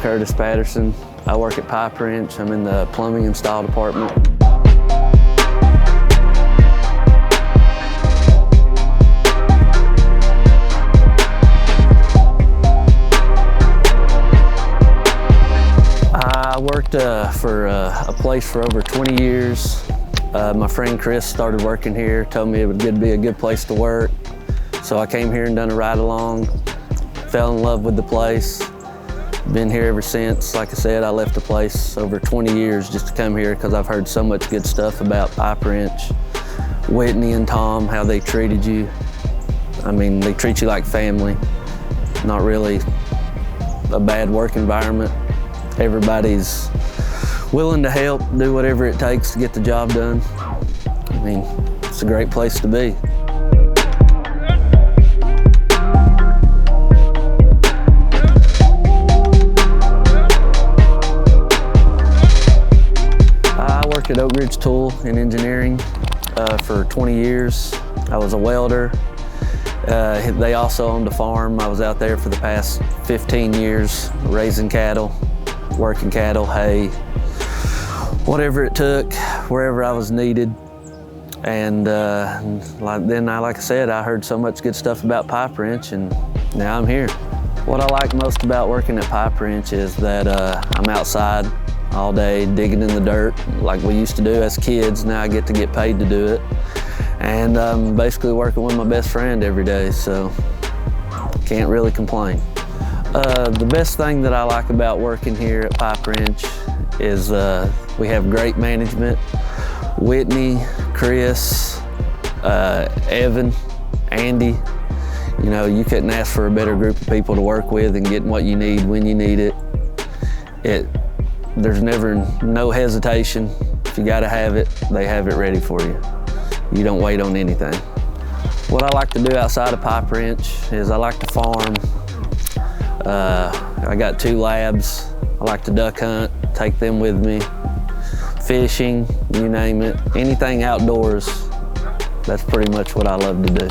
Curtis Patterson. I work at Pipe Wrench. I'm in the plumbing install department. I worked for a place for over 20 years. My friend Chris started working here, told me it would be a good place to work. So I came here and done a ride along, fell in love with the place. Been here ever since. Like I said, I left the place over 20 years just to come here because I've heard so much good stuff about Pipe Wrench. Whitney and Tom, how they treated you. I mean, they treat you like family. Not really a bad work environment. Everybody's willing to help, do whatever it takes to get the job done. I mean, it's a great place to be. I worked at Oak Ridge Tool in engineering for 20 years. I was a welder. They also owned a farm. I was out there for the past 15 years, raising cattle, working cattle, hay, whatever it took, wherever I was needed. And like I said, I heard so much good stuff about Pipe Wrench, and now I'm here. What I like most about working at Pipe Wrench is that I'm outside all day digging in the dirt like we used to do as kids. Now I get to get paid to do it. And I'm basically working with my best friend every day, so can't really complain. The best thing that I like about working here at Pipe Wrench is we have great management. Whitney, Chris, Evan, Andy. You know, you couldn't ask for a better group of people to work with and getting what you need when you need it. There's never no hesitation. If you gotta have it, they have it ready for you. You don't wait on anything. What I like to do outside of Pipe Wrench is I like to farm. I got 2 labs. I like to duck hunt, take them with me. Fishing, you name it. Anything outdoors, that's pretty much what I love to do.